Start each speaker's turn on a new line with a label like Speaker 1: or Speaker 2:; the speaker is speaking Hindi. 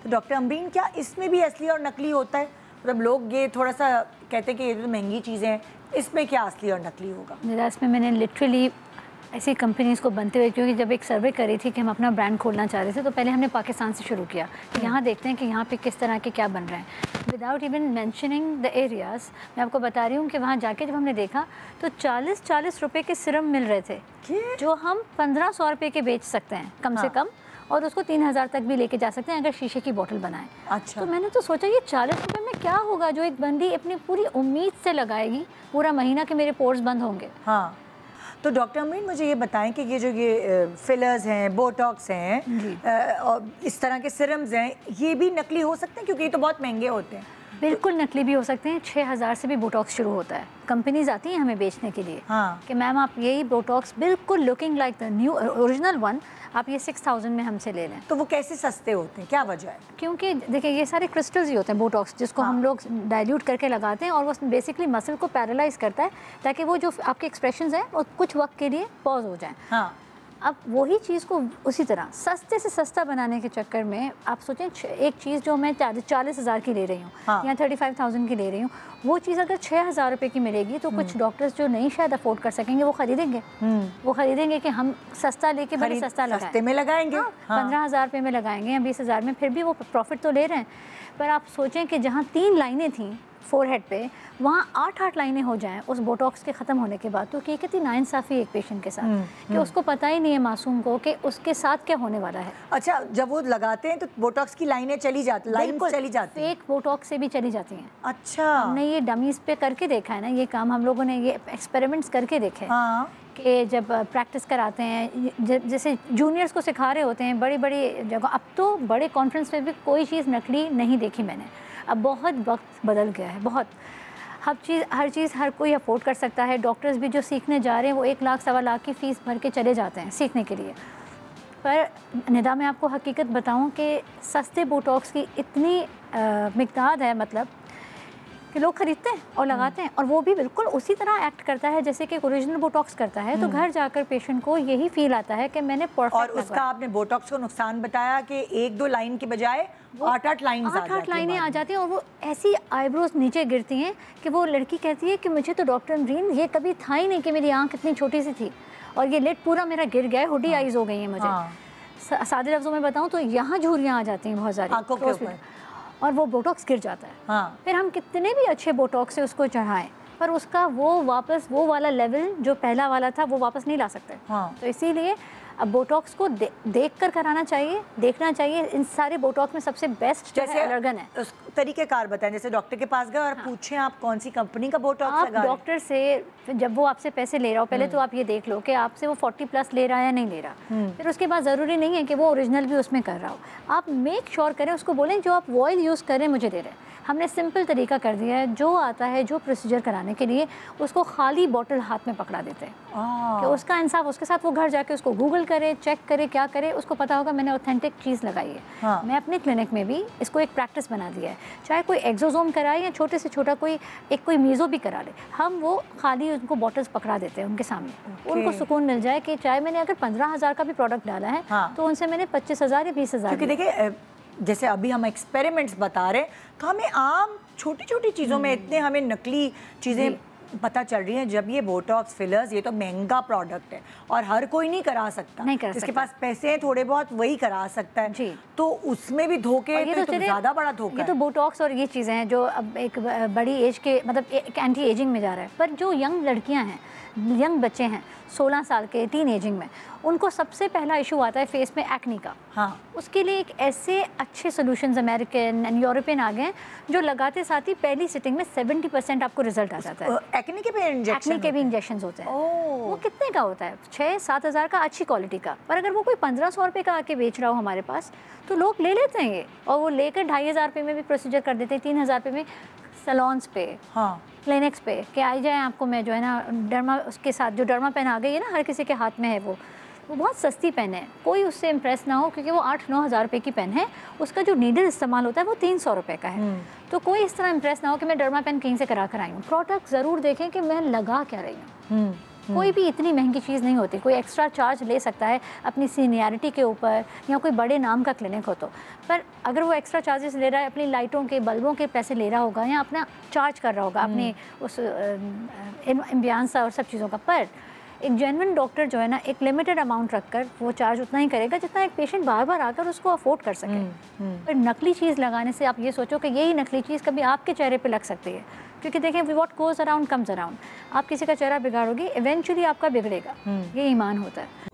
Speaker 1: तो डॉक्टर अमरीन, क्या इसमें भी असली और नकली होता है? मतलब लोग ये थोड़ा सा कहते हैं कि ये तो महंगी चीज़ें हैं, इसमें क्या असली और नकली होगा?
Speaker 2: मेरा इसमें मैंने लिटरली ऐसी कंपनीज़ को बनते हुए, क्योंकि जब एक सर्वे करी थी कि हम अपना ब्रांड खोलना चाह रहे थे, तो पहले हमने पाकिस्तान से शुरू किया कि यहाँ देखते हैं कि यहाँ पे किस तरह के क्या बन रहे हैं, without even mentioning the areas. मैं आपको बता रही हूँ कि वहाँ जाके जब हमने देखा तो 40-40 रुपये के सिरम मिल रहे थे जो हम 1500 रुपये के बेच सकते हैं कम से कम, और उसको 3000 तक भी लेके जा सकते हैं अगर शीशे की बोतल बनाएं।
Speaker 1: अच्छा।
Speaker 2: तो मैंने तो सोचा ये 40 रुपये में क्या होगा जो एक बंदी अपनी पूरी उम्मीद से लगाएगी पूरा महीना कि मेरे पोर्स बंद होंगे।
Speaker 1: हाँ, तो डॉक्टर अमरीन मुझे ये बताएं कि ये फिलर्स हैं, बोटॉक्स हैं और इस तरह के सिरम्स हैं, ये भी नकली हो सकते हैं क्योंकि ये तो बहुत महंगे होते हैं?
Speaker 2: बिल्कुल नकली भी हो सकते हैं। 6000 से भी बोटॉक्स शुरू होता है। कंपनीज आती हैं हमें बेचने के लिए कि मैम आप यही बोटॉक्स बिल्कुल looking like the new original one, आप ये 6000 में हमसे ले लें।
Speaker 1: तो वो कैसे सस्ते होते हैं, क्या वजह है?
Speaker 2: क्योंकि देखिए ये सारे क्रिस्टल्स ही होते हैं बोटॉक्स, जिसको हम लोग डाइल्यूट करके लगाते हैं और वो बेसिकली मसल को पैरालाइज करता है ताकि वो जो आपके एक्सप्रेशंस हैं वो कुछ वक्त के लिए पॉज हो जाएं। अब वही चीज़ को उसी तरह सस्ते से सस्ता बनाने के चक्कर में आप सोचें एक चीज़ जो मैं 40,000 की ले रही हूँ या 35,000 की ले रही हूँ, वो चीज़ अगर 6,000 रुपये की मिलेगी तो कुछ डॉक्टर्स जो नहीं शायद अफोर्ड कर सकेंगे वो खरीदेंगे। वो खरीदेंगे कि हम सस्ता लेके बड़े सस्ता
Speaker 1: सस्ते में लगाएंगे।
Speaker 2: 15,000 रुपये में लगाएंगे या 20,000 में, फिर भी वो प्रॉफिट तो ले रहे हैं। पर आप सोचें कि जहाँ 3 लाइनें थीं फोरहेड पे, वहाँ 8-8 लाइनें हो जाएं उस बोटॉक्स के ख़त्म होने के बाद, तो ये कितनी नाइंसाफ़ी एक पेशेंट के साथ कि उसको पता ही नहीं है मासूम को कि उसके साथ क्या होने वाला है।
Speaker 1: अच्छा, जब वो लगाते हैं तो बोटॉक्स की लाइनें चली जाती,
Speaker 2: फेक बोटॉक्स से भी चली जाती हैं।
Speaker 1: अच्छा,
Speaker 2: हमने ये डमीज़ पे करके देखा है ना, ये काम हम लोगों ने ये एक्सपेरिमेंट्स करके देखे कि जब प्रैक्टिस कराते हैं, जैसे जूनियर्स को सिखा रहे होते हैं बड़ी बड़ी जगह। अब तो बड़े कॉन्फ्रेंस में भी कोई चीज़ नकली नहीं देखी मैंने। अब बहुत वक्त बदल गया है, बहुत। हर चीज़ हर कोई अफोर्ड कर सकता है। डॉक्टर्स भी जो सीखने जा रहे हैं वो 1 लाख 1.25 लाख की फ़ीस भर के चले जाते हैं सीखने के लिए। पर निदा मैं आपको हकीकत बताऊं कि सस्ते बोटॉक्स की इतनी मिक़दार है, मतलब कि लोग खरीदते हैं और लगाते हैं, और वो भी बिल्कुल उसी तरह एक्ट करता है जैसे कि ओरिजिनल बोटॉक्स करता है। तो घर जाकर पेशेंट को यही फील आता है कि मैंने परफेक्ट।
Speaker 1: और उसका आपने बोटॉक्स को नुकसान बताया कि 1-2 लाइन की बजाय 8-8 लाइनें
Speaker 2: आ जाती हैं और वो ऐसी आईब्रोज नीचे गिरती हैं कि वो लड़की कहती है कि मुझे तो डॉक्टर अमरीन ये कभी था ही नहीं कि मेरी आँख इतनी छोटी सी थी और ये लिड पूरा मेरा गिर गया है, हुडी आइज हो गई हैं मुझे। सादे लफ्ज़ों में बताऊँ तो यहाँ झुर्रियाँ आ जाती हैं बहुत सारी
Speaker 1: आँखों के ऊपर,
Speaker 2: और वो बोटॉक्स गिर जाता है। फिर हम कितने भी अच्छे बोटॉक्स से उसको चढ़ाएं, पर उसका वो वापस वो वाला लेवल जो पहला वाला था वो वापस नहीं ला सकते। तो इसीलिए अब बोटॉक्स को देख कर कराना चाहिए, देखना चाहिए। इन सारे बोटॉक्स में सबसे बेस्ट जैसे एलर्गन है।
Speaker 1: उस तरीक़ेकार बताएं, जैसे डॉक्टर के पास गए और पूछें आप कौन सी कंपनी का बोटॉक्स लगा।
Speaker 2: आप डॉक्टर से जब वो आपसे पैसे ले रहा हो, पहले तो आप ये देख लो कि आपसे वो 40+ ले रहा है या नहीं ले रहा। फिर उसके बाद ज़रूरी नहीं है कि वो ओरिजिनल भी उसमें कर रहा हो। आप मेक श्योर करें, उसको बोलें जो आप ऑयल यूज़ करें मुझे दे रहे हैं। हमने सिंपल तरीका कर दिया है, जो आता है जो प्रोसीजर कराने के लिए उसको खाली बोतल हाथ में पकड़ा देते हैं कि उसका इंसाफ उसके साथ वो घर जाके उसको गूगल करे, चेक करे, क्या करे, उसको पता होगा मैंने ऑथेंटिक चीज़ लगाई है। मैं अपने क्लिनिक में भी इसको एक प्रैक्टिस बना दिया है, चाहे कोई एक्सोसोम कराए या छोटे से छोटा कोई मीज़ो भी करा ले, हम वो खाली उनको बॉटल्स पकड़ा देते हैं उनके सामने। उनको सुकून मिल जाए कि चाहे मैंने अगर 15,000 का भी प्रोडक्ट डाला है तो उनसे मैंने 25,000 या 20,000।
Speaker 1: क्योंकि देखिए जैसे अभी हम एक्सपेरिमेंट्स बता रहे हैं तो हमें आम छोटी छोटी चीज़ों में इतने हमें नकली चीज़ें पता चल रही हैं। जब ये बोटॉक्स फिलर्स, ये तो महंगा प्रोडक्ट है और हर कोई नहीं करा सकता, जिसके पास पैसे हैं थोड़े बहुत वही करा सकता है जी। तो उसमें भी धोखे, तो ज़्यादा बड़ा धोखा।
Speaker 2: ये तो बोटॉक्स और ये चीज़ें हैं जो अब एक बड़ी एज के मतलब एक एंटी एजिंग में जा रहा है। पर जो यंग लड़कियाँ हैं, यंग बच्चे हैं 16 साल के, टीन एजिंग में, उनको सबसे पहला इशू आता है फेस में एक्नी का। उसके लिए एक ऐसे अच्छे सॉल्यूशंस अमेरिकन एंड यूरोपियन आ गए हैं जो लगाते साथ ही पहली सिटिंग में 70% आपको रिजल्ट आ जाता है।
Speaker 1: एक्नी के भी इंजेक्शन
Speaker 2: होते हैं। वो कितने का होता है? 6-7 हज़ार का, अच्छी क्वालिटी का। पर अगर वो कोई 1500 रुपये का आके बेच रहा हो हमारे पास तो लोग ले लेते हैं ये, और वो लेकर 2,500 रुपये में भी प्रोसीजर कर देते हैं, 3,000 रुपये में सैलून्स पे, क्लिनिक्स पे कि आई जाए आपको मैं जो है ना डर्मा, उसके साथ जो डर्मा पेन आ गई है ना हर किसी के हाथ में है, वो बहुत सस्ती पेन है, कोई उससे इम्प्रेस ना हो क्योंकि वो 8-9 हज़ार रुपये की पेन है। उसका जो नीडल इस्तेमाल होता है वो 300 रुपये का है। तो कोई इस तरह इम्प्रेस ना हो कि मैं डर्मा पेन कहीं से करा कर आई हूँ। प्रोडक्ट ज़रूर देखें कि मैं लगा क्या रही हूँ। कोई भी इतनी महंगी चीज़ नहीं होती, कोई एक्स्ट्रा चार्ज ले सकता है अपनी सीनियरिटी के ऊपर या कोई बड़े नाम का क्लिनिक हो तो, पर अगर वो एक्स्ट्रा चार्जेस ले रहा है, अपनी लाइटों के बल्बों के पैसे ले रहा होगा या अपना चार्ज कर रहा होगा अपने उस एम्बियंस और सब चीज़ों का, पर एक जेन्युइन डॉक्टर जो है ना एक लिमिटेड अमाउंट रखकर वो चार्ज उतना ही करेगा जितना एक पेशेंट बार बार आकर उसको अफोर्ड कर सके। पर नकली चीज़ लगाने से आप ये सोचो कि यही नकली चीज़ कभी आपके चेहरे पे लग सकती है, क्योंकि देखें what goes around comes around. आप किसी का चेहरा बिगाड़ोगे, इवेंचुअली आपका बिगड़ेगा, ये ईमान होता है।